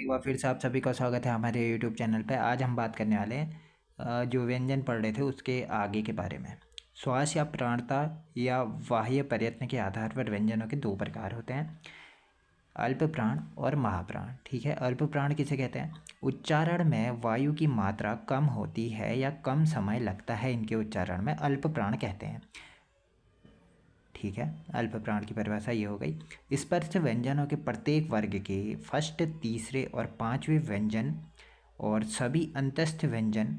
एक बार फिर से आप सभी का स्वागत है हमारे यूट्यूब चैनल पे। आज हम बात करने वाले हैं जो व्यंजन पढ़ रहे थे उसके आगे के बारे में। श्वास या प्राणता या बाह्य प्रयत्न के आधार पर व्यंजनों के दो प्रकार होते हैं, अल्प प्राण और महाप्राण। ठीक है, अल्प प्राण किसे कहते हैं? उच्चारण में वायु की मात्रा कम होती है या कम समय लगता है, इनके उच्चारण में अल्प प्राण कहते हैं। ठीक है, अल्प प्राण की परिभाषा ये हो गई। स्पर्श व्यंजनों के प्रत्येक वर्ग के फर्स्ट, तीसरे और पांचवें व्यंजन और सभी अंतस्थ व्यंजन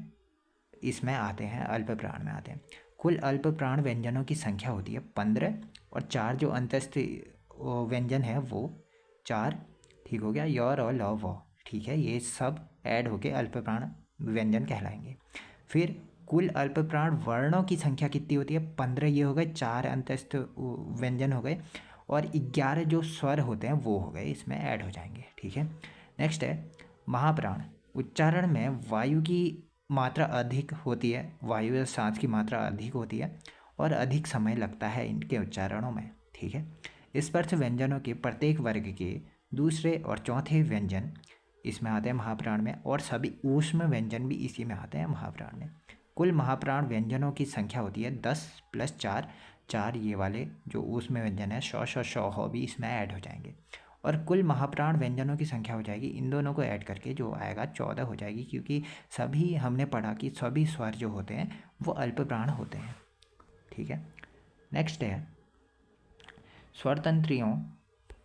इसमें आते हैं, अल्प प्राण में आते हैं। कुल अल्प प्राण व्यंजनों की संख्या होती है 15 और 4 जो अंतस्थ व्यंजन है वो 4। ठीक हो गया, योर और लव वो। ठीक है, ये सब ऐड होके अल्प प्राण व्यंजन कहलाएंगे। फिर कुल अल्प प्राण वर्णों की संख्या कितनी होती है? 15 ये हो गए, 4 अंतस्थ व्यंजन हो गए और 11 जो स्वर होते हैं वो हो गए, इसमें ऐड हो जाएंगे। ठीक है, नेक्स्ट है महाप्राण। उच्चारण में वायु की मात्रा अधिक होती है, वायु या सांस की मात्रा अधिक होती है और अधिक समय लगता है इनके उच्चारणों में। ठीक है, स्पर्श व्यंजनों के प्रत्येक वर्ग के दूसरे और चौथे व्यंजन इसमें आते हैं महाप्राण में और सभी ऊष्म व्यंजन भी इसी में आते हैं महाप्राण में। कुल महाप्राण व्यंजनों की संख्या होती है 10 + 4। 4 ये वाले जो ऊष्म व्यंजन है, श हो भी इसमें ऐड हो जाएंगे और कुल महाप्राण व्यंजनों की संख्या हो जाएगी, इन दोनों को ऐड करके जो आएगा 14 हो जाएगी, क्योंकि सभी हमने पढ़ा कि सभी स्वर जो होते हैं वो अल्प प्राण होते हैं। ठीक है, नेक्स्ट है स्वरतंत्रियों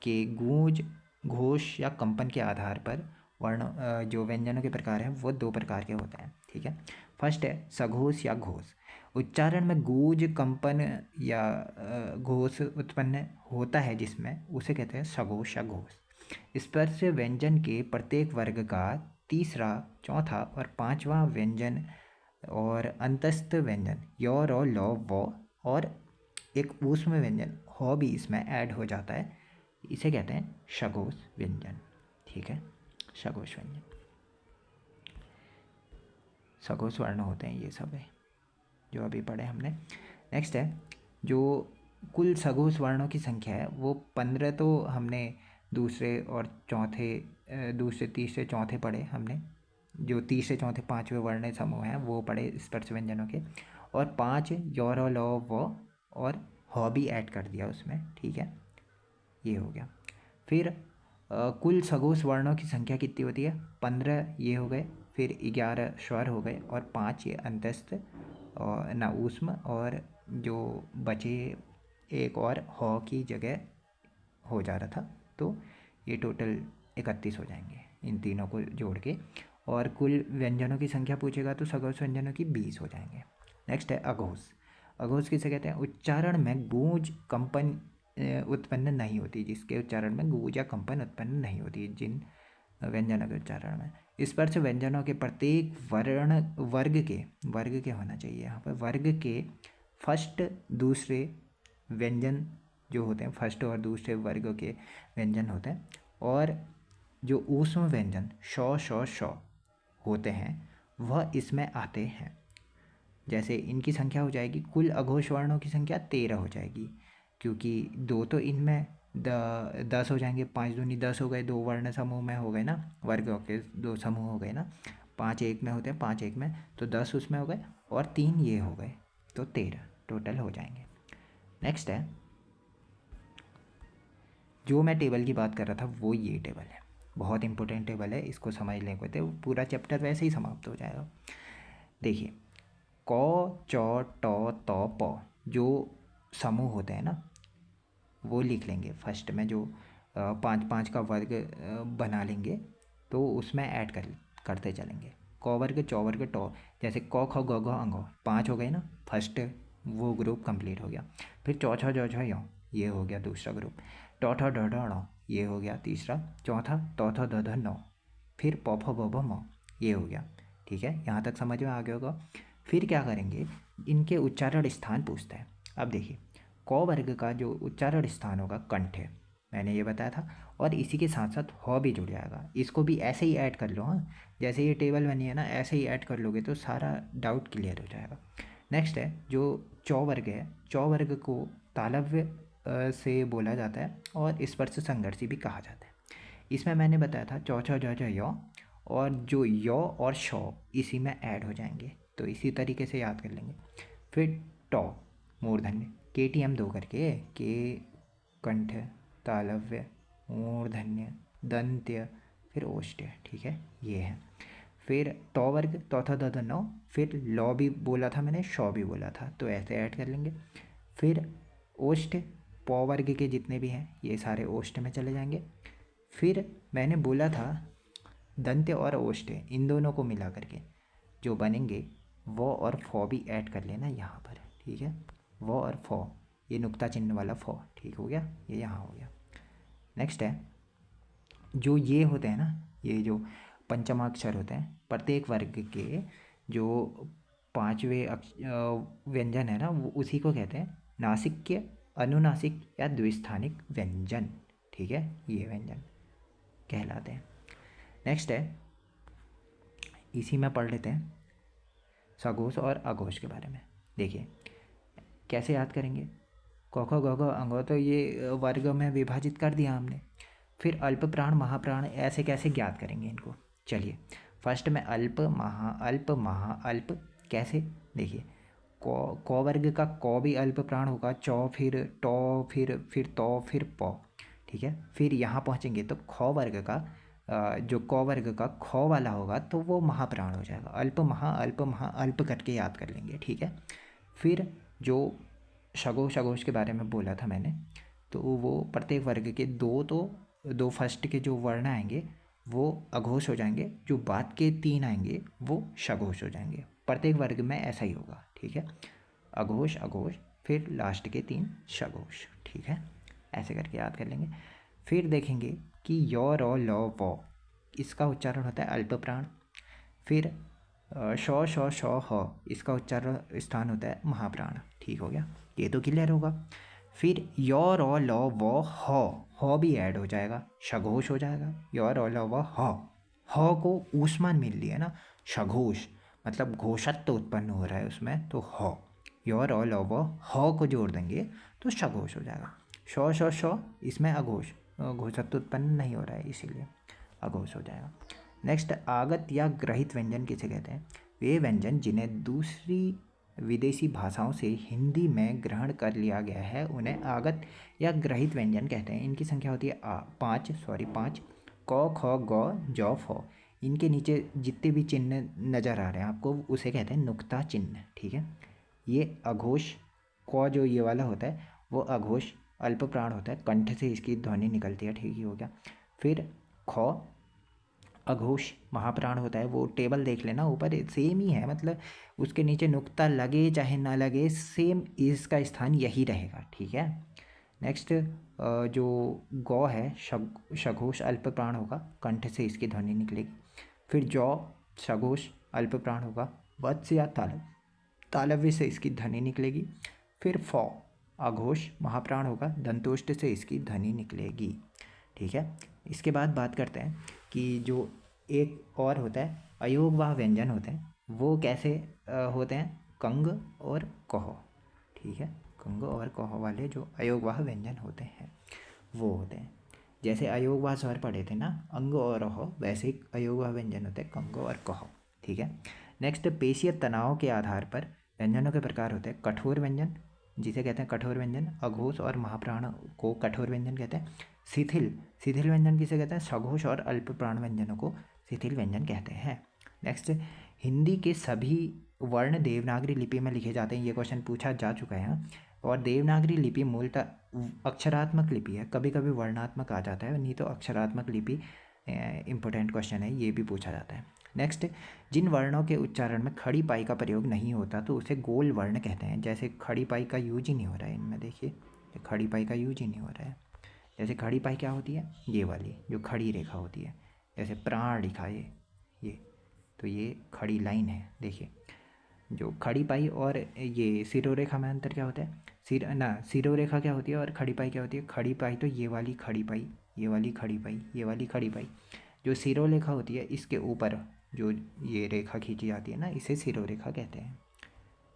के गूंज, घोष या कंपन के आधार पर वर्ण जो व्यंजनों के प्रकार हैं वो दो प्रकार के होते हैं। ठीक है, फर्स्ट है सघोष या घोष। उच्चारण में गूंज, कंपन या घोष उत्पन्न होता है जिसमें उसे कहते हैं सघोष या घोष। स्पर्श व्यंजन के प्रत्येक वर्ग का तीसरा, चौथा और पांचवा व्यंजन और अंतस्थ व्यंजन योर और लौ वो और एक ऊष्म व्यंजन हो भी इसमें ऐड हो जाता है, इसे कहते हैं सघोष व्यंजन। ठीक है, सघोष व्यंजन, सघोष वर्ण होते हैं ये सब है जो अभी पढ़े हमने। नेक्स्ट है जो कुल सघोष वर्णों की संख्या है वो 15 तो हमने दूसरे और चौथे, दूसरे तीसरे चौथे पढ़े हमने, जो तीसरे चौथे पांचवें वर्ण समूह हैं वो पढ़े स्पर्श व्यंजनों के, और 5 योर और लौ वो और हो भी ऐड कर दिया उसमें। ठीक है, ये हो गया। फिर कुल सघोष वर्णों की संख्या कितनी होती है? 15 ये हो गए, फिर 11 स्वर हो गए और 5 ये अंतस्थ और ना ऊष्म, और जो बचे एक और हो की जगह हो जा रहा था, तो ये टोटल 31 हो जाएंगे इन तीनों को जोड़ के। और कुल व्यंजनों की संख्या पूछेगा तो सघोष व्यंजनों की 20 हो जाएंगे। नेक्स्ट है अघोष। अघोष किसे कहते हैं? उच्चारण में गूंज, कंपन उत्पन्न नहीं होती, जिसके उच्चारण में गूंज या कंपन उत्पन्न नहीं होती, जिन व्यंजनों के उच्चारण में। स्पर्श व्यंजनों के प्रत्येक वर्ग के होना चाहिए यहाँ पर, वर्ग के फर्स्ट, दूसरे व्यंजन जो होते हैं, फर्स्ट और दूसरे वर्ग के व्यंजन होते हैं, और जो ऊष्म व्यंजन श होते हैं वह इसमें आते हैं। जैसे इनकी संख्या हो जाएगी, कुल अघोष वर्णों की संख्या 13 हो जाएगी, क्योंकि दो तो इनमें 10 हो जाएंगे, 5 दूनी 10 हो गए, 2 वर्ण समूह में हो गए ना, वर्गों के 2 समूह हो गए ना, 5 एक में होते हैं, 5 एक में तो 10 उसमें हो गए और 3 ये हो गए, तो 13 टोटल हो जाएंगे। नेक्स्ट है जो मैं टेबल की बात कर रहा था वो ये टेबल है, बहुत इंपॉर्टेंट टेबल है, इसको समझ लेंगे तो पूरा चैप्टर वैसे ही समाप्त हो जाएगा। देखिए क, च, ट, त, प जो समूह होते हैं ना वो लिख लेंगे फर्स्ट में, जो 5-5 का वर्ग बना लेंगे तो उसमें ऐड करते चलेंगे। क वर्ग, च वर्ग, ट, जैसे क ख ग घ अंग 5 हो गए ना, फर्स्ट वो ग्रुप कंप्लीट हो गया। फिर चौ छ ज छ य ये हो गया दूसरा ग्रुप, ट ठ ड ढ ण ये हो गया तीसरा, चौथा त थ द ध न, फिर प फ ब भ म ये हो गया। ठीक है, यहाँ तक समझ में आ गया होगा। फिर क्या करेंगे, इनके उच्चारण स्थान पूछता है। अब देखिए क वर्ग का जो उच्चारण स्थान होगा कंठ है, मैंने ये बताया था, और इसी के साथ साथ ह भी जुड़ जाएगा, इसको भी ऐसे ही ऐड कर लो। हाँ, जैसे ये टेबल बनी है ना, ऐसे ही ऐड कर लोगे तो सारा डाउट क्लियर हो जाएगा। नेक्स्ट है जो चौ वर्ग है, चौ वर्ग को तालव्य से बोला जाता है और स्पर्श संघर्षी भी कहा जाता है। इसमें मैंने बताया था चौ छौ जौ जौ यौ, और जो यौ और शौ इसी में ऐड हो जाएंगे, तो इसी तरीके से याद कर लेंगे। फिर टौ मूर्धन्य, KTM 2 करके, के कंठ, तालव्य, मूर्धन्य, दंत्य, फिर ओष्ठ्य, ठीक है, ये है। फिर तौ वर्ग, तौथा दधा नौ, फिर लौ भी बोला था मैंने, शौ भी बोला था, तो ऐसे ऐड कर लेंगे। फिर ओष्ठ, पौ वर्ग के जितने भी हैं ये सारे ओष्ठ में चले जाएंगे। फिर मैंने बोला था दंत्य और ओष्ठ इन दोनों को मिला करके जो बनेंगे वो और फौ भी ऐड कर लेना यहाँ पर, ठीक है, वो और फौ, ये नुक्ता चिन्ह वाला फौ, ठीक हो गया, ये यहाँ हो गया। नेक्स्ट है जो ये होते हैं ना, ये जो पंचमाक्षर होते हैं, प्रत्येक वर्ग के जो पांचवें व्यंजन है ना, वो उसी को कहते हैं नासिक्य, अनुनासिक या द्विस्थानिक व्यंजन, ठीक है, ये व्यंजन कहलाते हैं। नेक्स्ट है, इसी में पढ़ लेते हैं सघोष और अघोष के बारे में। देखिए कैसे याद करेंगे, क ख ग घ अंग तो ये वर्ग में विभाजित कर दिया हमने। फिर अल्प प्राण महाप्राण ऐसे कैसे ज्ञात करेंगे इनको, चलिए फर्स्ट में अल्प महा अल्प कैसे, देखिए क वर्ग का क भी अल्प प्राण होगा, चौ फिर टौ फिर तौ फिर पौ, ठीक है। फिर यहाँ पहुँचेंगे तो ख वर्ग का जो क वर्ग का ख वाला होगा तो वो महाप्राण हो जाएगा, अल्प महा अल्प करके याद कर लेंगे, ठीक है। फिर जो शगोश के बारे में बोला था मैंने, तो वो प्रत्येक वर्ग के दो फर्स्ट के जो वर्ण आएंगे वो अघोष हो जाएंगे, जो बाद के 3 आएंगे वो शघोष हो जाएंगे। प्रत्येक वर्ग में ऐसा ही होगा, ठीक है, अघोष अघोष, फिर लास्ट के 3 शघोष, ठीक है, ऐसे करके याद कर लेंगे। फिर देखेंगे कि यौ रौ लौ वौ इसका उच्चारण होता है अल्प प्राण। फिर शौ शौ शौ ह इसका उच्चारण स्थान होता है महाप्राण, ठीक हो गया, ये तो क्लियर होगा। फिर यौ रौ लौ वौ ह भी ऐड हो जाएगा, शघोष हो जाएगा, यौ रौ लौ वौ ह को ऊष्मान मिल लिया ना, शघोष मतलब घोषत्व उत्पन्न हो रहा है उसमें, तो ह, यौ रौ लौ वौ ह को जोड़ देंगे तो शघोष हो जाएगा। शौ शौ शौ इसमें अघोष, घोषत्व उत्पन्न नहीं हो रहा है इसीलिए अघोष हो जाएगा। नेक्स्ट आगत या ग्रहित व्यंजन किसे कहते हैं, वे व्यंजन जिन्हें दूसरी विदेशी भाषाओं से हिंदी में ग्रहण कर लिया गया है उन्हें आगत या ग्रहित व्यंजन कहते हैं। इनकी संख्या होती है 5 क ख ग जौ फौ, इनके नीचे जितने भी चिन्ह नज़र आ रहे हैं आपको उसे कहते हैं नुक्ता चिन्ह, ठीक है। ये अघोष क जो ये वाला होता है वो अघोष अल्प प्राण होता है, कंठ से इसकी ध्वनि निकलती है, ठीक ही हो गया। फिर ख अघोष महाप्राण होता है, वो टेबल देख लेना ऊपर सेम ही है, मतलब उसके नीचे नुक्ता लगे चाहे ना लगे सेम इसका स्थान यही रहेगा, ठीक है। नेक्स्ट जो गौ है शघोष अल्प प्राण होगा, कंठ से इसकी ध्वनि निकलेगी। फिर जौ शघोष अल्प प्राण होगा, वत्स या तालव्य से इसकी ध्वनि निकलेगी। फिर फौ अघोष महाप्राण होगा, दंतोष्ठ से इसकी ध्वनि निकलेगी, ठीक है। इसके बाद बात करते हैं कि जो एक और होता है अयोगवाह व्यंजन होते हैं, वो कैसे होते हैं, कंग और कह, ठीक है, कंग और कह वाले जो अयोगवाह व्यंजन होते हैं वो होते हैं। जैसे अयोगवाह स्वर पढ़े थे ना अंग और अह, वैसे ही अयोगवाह व्यंजन होते हैं कंग और कह, ठीक है। नेक्स्ट पेशीय तनाव के आधार पर व्यंजनों के प्रकार होते हैं कठोर व्यंजन जिसे कहते हैं कठोर व्यंजन, अघोष और महाप्राण को कठोर व्यंजन कहते हैं। शिथिल व्यंजन किसे कहते हैं, सघोष और अल्प प्राण व्यंजनों को शिथिल व्यंजन कहते हैं। नेक्स्ट हिंदी के सभी वर्ण देवनागरी लिपि में लिखे जाते हैं, ये क्वेश्चन पूछा जा चुका है। और देवनागरी लिपि मूलतः अक्षरात्मक लिपि है, कभी कभी वर्णात्मक आ जाता है, नहीं तो अक्षरात्मक लिपि इम्पोर्टेंट क्वेश्चन है, ये भी पूछा जाता है। नेक्स्ट जिन वर्णों के उच्चारण में खड़ी पाई का प्रयोग नहीं होता तो उसे गोल वर्ण कहते हैं। जैसे खड़ी पाई का यूज ही नहीं हो रहा है इनमें, देखिए खड़ी पाई का यूज ही नहीं हो रहा है। जैसे खड़ी पाई क्या होती है, ये वाली जो खड़ी रेखा होती है, जैसे प्राण लिखा है ये तो ये खड़ी लाइन है। देखिए जो खड़ी पाई और ये सिरोरेखा में अंतर क्या होता है, सिरोरेखा क्या होती है और खड़ी पाई क्या होती है। खड़ी पाई तो ये वाली खड़ी पाई, ये वाली खड़ी पाई, ये वाली खड़ी पाई। जो सिरोरेखा होती है इसके ऊपर जो ये रेखा खींची जाती है ना, इसे सिरोरेखा कहते हैं।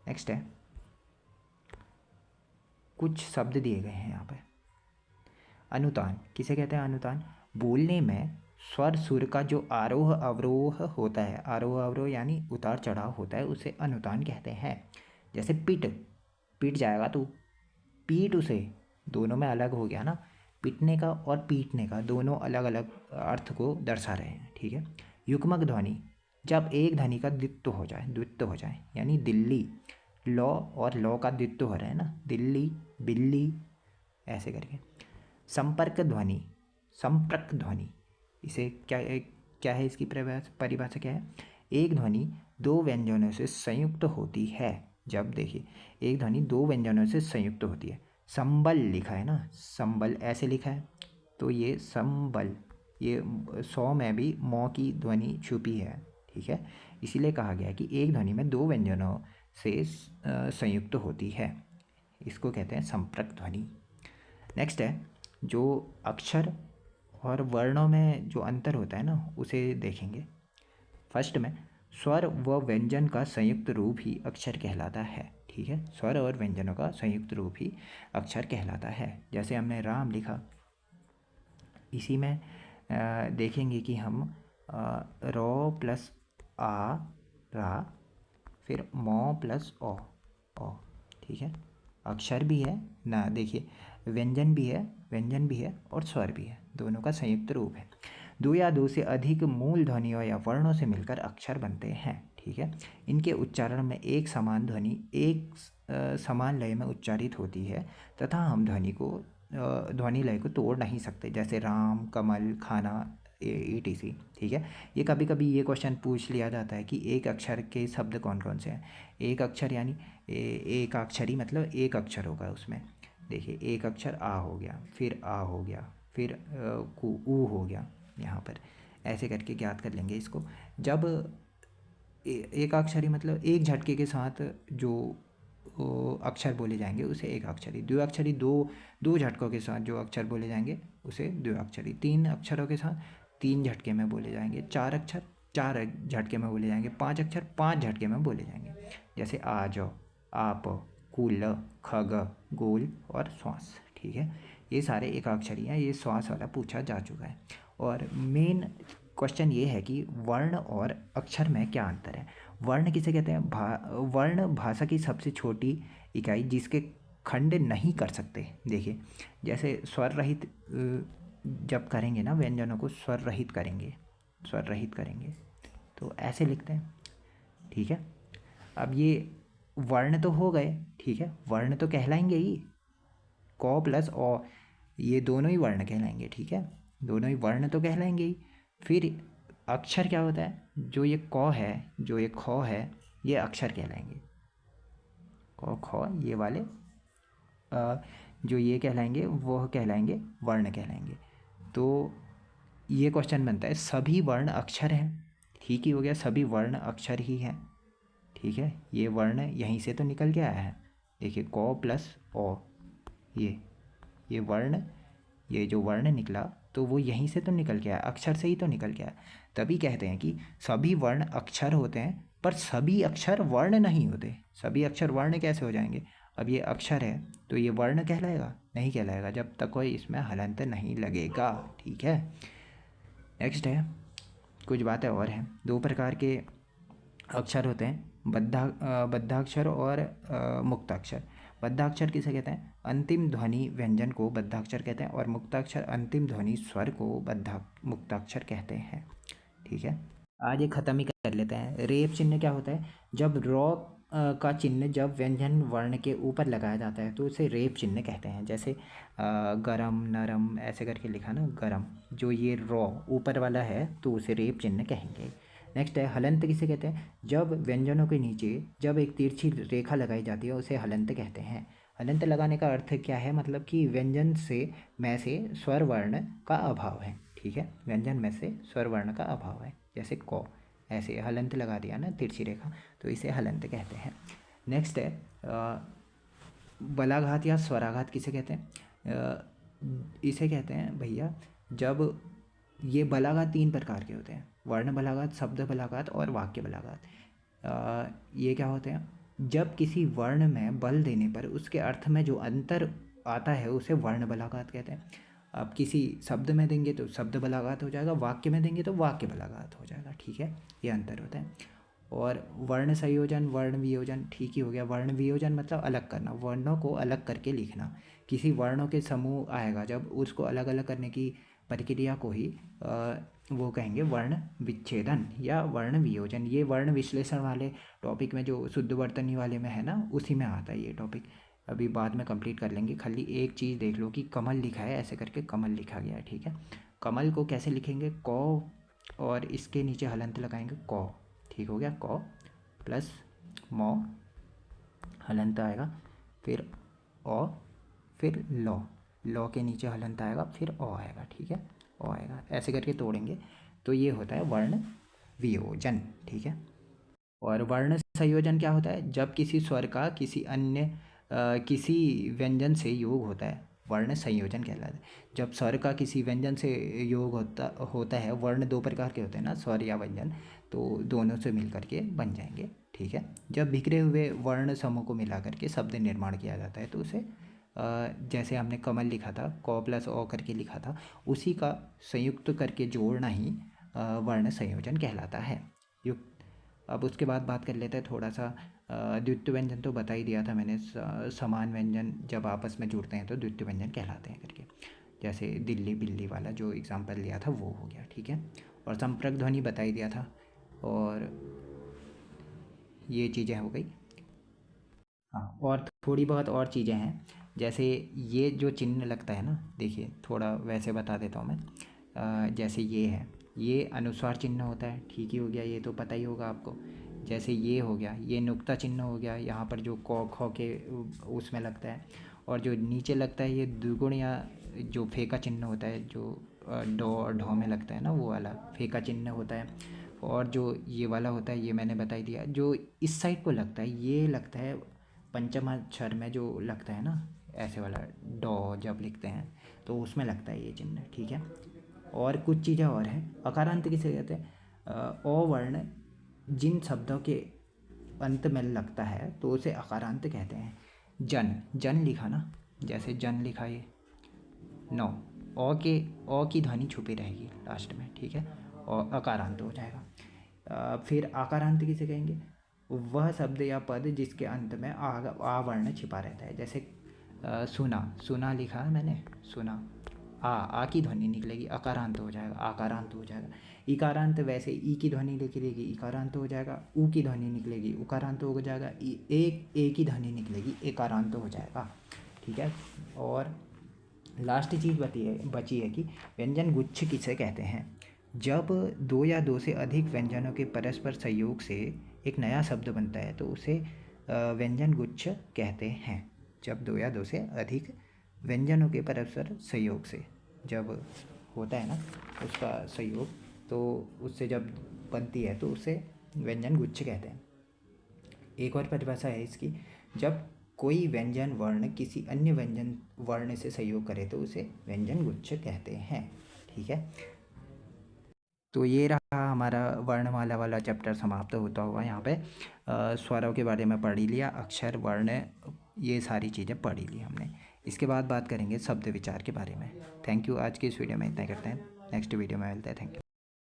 नेक्स्ट है कुछ शब्द दिए गए हैं यहाँ पे। अनुतान किसे कहते हैं, अनुतान बोलने में स्वर सुर का जो आरोह अवरोह होता है, आरोह अवरोह यानी उतार चढ़ाव होता है, उसे अनुतान कहते हैं। जैसे पिट, पिट जाएगा तू, पीट उसे, दोनों में अलग हो गया ना, पिटने का और पीटने का दोनों अलग अलग अर्थ को दर्शा रहे हैं, ठीक है। युग्मक ध्वनि, जब एक ध्वनि का द्वित्व हो जाए, द्वित्व हो जाए यानी दिल्ली, लौ और लौ का द्वित्व हो रहा है ना, दिल्ली बिल्ली ऐसे करके। संपर्क ध्वनि, संपर्क ध्वनि, इसे क्या है इसकी परिभाषा क्या है? एक ध्वनि दो व्यंजनों से संयुक्त होती है। जब देखिए एक ध्वनि दो व्यंजनों से संयुक्त होती है। संबल लिखा है ना, संबल ऐसे लिखा है, तो ये संबल, ये सौ में भी मौ की ध्वनि छुपी है, ठीक है। इसीलिए कहा गया कि एक ध्वनि में दो व्यंजनों से संयुक्त होती है, इसको कहते हैं संपर्क ध्वनि। नेक्स्ट है जो अक्षर और वर्णों में जो अंतर होता है ना, उसे देखेंगे। फर्स्ट में स्वर व व्यंजन का संयुक्त रूप ही अक्षर कहलाता है, ठीक है। स्वर और व्यंजनों का संयुक्त रूप ही अक्षर कहलाता है। जैसे हमने राम लिखा, इसी में देखेंगे कि हम रो प्लस आ रा, फिर मौ प्लस ओ, ठीक है। अक्षर भी है ना, देखिए व्यंजन भी है, व्यंजन भी है और स्वर भी है, दोनों का संयुक्त रूप है। दो या दो से अधिक मूल ध्वनियों या वर्णों से मिलकर अक्षर बनते हैं, ठीक है। इनके उच्चारण में एक समान ध्वनि एक समान लय में उच्चारित होती है तथा हम ध्वनि लय को तोड़ नहीं सकते, जैसे राम, कमल, खाना, ETC, ठीक है। ये कभी कभी ये क्वेश्चन पूछ लिया जाता है कि एक अक्षर के शब्द कौन कौन से हैं। एक अक्षर यानी एक अक्षरी, मतलब एक अक्षर होगा उसमें। देखिए एक अक्षर आ हो गया, फिर आ हो गया, फिर ऊ हो गया, यहाँ पर ऐसे करके ज्ञात कर लेंगे इसको। जब एक अक्षरी मतलब एक झटके के साथ जो अक्षर बोले जाएंगे उसे एक अक्षरी, द्विअक्षरी दो झटकों के साथ जो अक्षर बोले जाएंगे उसे द्विअक्षरी, तीन अक्षरों के साथ तीन झटके में बोले जाएंगे, चार अक्षर चार झटके में बोले जाएंगे, पांच अक्षर पांच झटके में बोले जाएंगे। जैसे आ जाओ, आप, कुल, खग, गोल और श्वास, ठीक है। ये सारे एकाक्षरी हैं, ये श्वास वाला पूछा जा चुका है। और मेन क्वेश्चन ये है कि वर्ण और अक्षर में क्या अंतर है। वर्ण किसे कहते हैं? वर्ण भाषा की सबसे छोटी इकाई जिसके खंड नहीं कर सकते। देखिए जैसे स्वर रहित जब करेंगे ना, व्यंजनों को स्वर रहित करेंगे, स्वर रहित करेंगे तो ऐसे लिखते हैं, ठीक है। अब ये वर्ण तो हो गए, ठीक है, वर्ण तो कहलाएंगे ही, क प्लस अ, ये दोनों ही वर्ण कहलाएंगे, ठीक है, दोनों ही वर्ण तो कहलाएंगे ही। फिर अक्षर क्या होता है? जो ये क है, जो ये ख है, ये अक्षर कहलाएंगे, क ख ये वाले जो ये कहलाएंगे वह कहलाएंगे वर्ण कहलाएंगे। तो ये क्वेश्चन बनता है सभी वर्ण अक्षर हैं, ठीक ही हो गया, सभी वर्ण अक्षर ही हैं, ठीक है। ये वर्ण यहीं से तो निकल के आया है, देखिए क प्लस ओ, ये वर्ण, ये जो वर्ण निकला तो वो यहीं से तो निकल के आया, अक्षर से ही तो निकल के आया। तभी कहते हैं कि सभी वर्ण अक्षर होते हैं पर सभी अक्षर वर्ण नहीं होते। सभी अक्षर वर्ण कैसे हो जाएंगे? अब ये अक्षर है तो ये वर्ण कहलाएगा? नहीं कहलाएगा जब तक कोई इसमें हलंत नहीं लगेगा, ठीक है। नेक्स्ट है, कुछ बातें और हैं। दो प्रकार के अक्षर होते हैं, बद्धाक्षर और मुक्ताक्षर। बद्धाक्षर किसे कहते हैं? अंतिम ध्वनि व्यंजन को बद्धाक्षर कहते हैं और मुक्ताक्षर अंतिम ध्वनि स्वर को मुक्ताक्षर कहते हैं, ठीक है। आज ये ख़त्म ही कर लेते हैं। रेप चिन्ह क्या होता है? जब रॉ का चिन्ह जब व्यंजन वर्ण के ऊपर लगाया जाता है तो उसे रेप चिन्ह कहते हैं। जैसे गरम, नरम ऐसे करके लिखा ना, गरम, जो ये रॉ ऊपर वाला है तो उसे रेप चिन्ह कहेंगे। नेक्स्ट है हलंत किसे कहते हैं? जब व्यंजनों के नीचे जब एक तिरछी रेखा लगाई जाती है उसे हलंत कहते हैं। हलंत लगाने का अर्थ क्या है? मतलब कि व्यंजन में से स्वर वर्ण का अभाव है, ठीक है, व्यंजन में से स्वर वर्ण का अभाव है। जैसे क, ऐसे हलंत लगा दिया ना तिरछी रेखा, तो इसे हलंत कहते हैं। नेक्स्ट है बलाघात या स्वराघात किसे कहते हैं? इसे कहते हैं भैया जब ये बलाघात तीन प्रकार के होते हैं, वर्ण बलाघात, शब्द बलाघात और वाक्य बलाघात। ये क्या होते हैं? जब किसी वर्ण में बल देने पर उसके अर्थ में जो अंतर आता है उसे वर्ण बलाघात कहते हैं। आप किसी शब्द में देंगे तो शब्द बलाघात हो जाएगा, वाक्य में देंगे तो वाक्य बलाघात हो जाएगा, ठीक है, ये अंतर होता है। और वर्ण संयोजन, वर्ण वियोजन, ठीक ही हो गया। वर्ण वियोजन मतलब अलग करना, वर्णों को अलग करके लिखना। किसी वर्णों के समूह आएगा जब, उसको अलग अलग करने की प्रक्रिया को ही वो कहेंगे वर्ण विच्छेदन या वर्ण वियोजन। ये वर्ण विश्लेषण वाले टॉपिक में, जो शुद्ध वर्तनी वाले में है ना, उसी में आता है ये टॉपिक। अभी बाद में कंप्लीट कर लेंगे। खाली एक चीज़ देख लो कि कमल लिखा है, ऐसे करके कमल लिखा गया है, ठीक है। कमल को कैसे लिखेंगे, क और इसके नीचे हलंत लगाएंगे क, ठीक हो गया। क प्लस मौ, हलंत आएगा, फिर औ, फिर लौ, लौ के नीचे हलंत आएगा, फिर ओ आएगा, ठीक है, ओ आएगा। ऐसे करके तोड़ेंगे तो ये होता है वर्ण वियोजन, ठीक है। और वर्ण संयोजन क्या होता है, जब किसी स्वर का किसी अन्य किसी व्यंजन से योग होता है, वर्ण संयोजन कहलाता है। जब स्वर का किसी व्यंजन से योग होता है, वर्ण दो प्रकार के होते हैं ना, स्वर या व्यंजन, तो दोनों से मिल करके बन जाएंगे, ठीक है। जब बिखरे हुए वर्ण समूह को मिला करके शब्द निर्माण किया जाता है तो उसे जैसे हमने कमल लिखा था, क प्लस ओ करके लिखा था, उसी का संयुक्त करके जोड़ना ही वर्ण संयोजन कहलाता है। युक्त। अब उसके बाद बात कर लेते हैं थोड़ा सा द्वितीय व्यंजन। तो बता ही दिया था मैंने, समान व्यंजन जब आपस में जुड़ते हैं तो द्वितीय व्यंजन कहलाते हैं करके। जैसे दिल्ली बिल्ली वाला जो एग्जाम्पल लिया था वो हो गया, ठीक है। और संपर्क ध्वनि बता ही दिया था, और ये चीज़ें हो गई। हाँ, और थोड़ी बहुत और चीज़ें हैं, जैसे ये जो चिन्ह लगता है ना, देखिए थोड़ा वैसे बता देता हूँ मैं। जैसे ये है, ये अनुस्वार चिन्ह होता है, ठीक ही हो गया, ये तो पता ही होगा आपको। जैसे ये हो गया, ये नुक्ता चिन्ह हो गया, यहाँ पर जो क ख के उसमें लगता है। और जो नीचे लगता है ये द्विगुण या जो फेका चिन्ह होता है, जो डॉ और ढौ में लगता है ना, वो वाला फेका चिन्ह होता है। और जो ये वाला होता है, ये मैंने बता ही दिया। जो इस साइड को लगता है, ये लगता है पंचमाक्षर में जो लगता है ना, ऐसे वाला डॉ जब लिखते हैं तो उसमें लगता है ये चिन्ह, ठीक है। और कुछ चीज़ें और हैं। अकारांत किसे कहते हैं, अ वर्ण जिन शब्दों के अंत में लगता है तो उसे अकारांत कहते हैं। जन, जन लिखा ना, जैसे जन लिखा ये नो, ओ की ध्वनि छुपी रहेगी लास्ट में, ठीक है, और अकारांत हो जाएगा। फिर आकारांत किसे कहेंगे, वह शब्द या पद जिसके अंत में आ वर्ण छिपा रहता है। जैसे सुना, सुना लिखा है मैंने, सुना, आ की ध्वनि निकलेगी, अकारांत हो जाएगा, आकारांत हो जाएगा। इकारांत वैसे ई की ध्वनि निकलेगी, इकारांत हो जाएगा। ऊ की ध्वनि निकलेगी, उकारांत हो जाएगा। ए की ध्वनि निकलेगी, एकारांत हो जाएगा, ठीक है। और लास्ट चीज़ बची है कि व्यंजन गुच्छ किसे कहते हैं। जब दो या दो से अधिक व्यंजनों के परस्पर संयोग से एक नया शब्द बनता है तो उसे व्यंजन गुच्छ कहते हैं। जब दो या दो से अधिक व्यंजनों के परस्पर संयोग से जब होता है ना उसका संयोग, तो उससे जब बनती है तो उसे व्यंजन गुच्छ कहते हैं। एक और परिभाषा है इसकी, जब कोई व्यंजन वर्ण किसी अन्य व्यंजन वर्ण से सहयोग करे तो उसे व्यंजन गुच्छ कहते हैं, ठीक है। तो ये रहा हमारा वर्णमाला वाला चैप्टर समाप्त होता हुआ। यहाँ पे स्वरों के बारे में पढ़ ही लिया, अक्षर, वर्ण, ये सारी चीज़ें पढ़ ही ली हमने। इसके बाद बात करेंगे शब्द विचार के बारे में। Thank you. आज की इस वीडियो में इतना ही करते हैं, नेक्स्ट वीडियो में मिलते हैं। Thank you.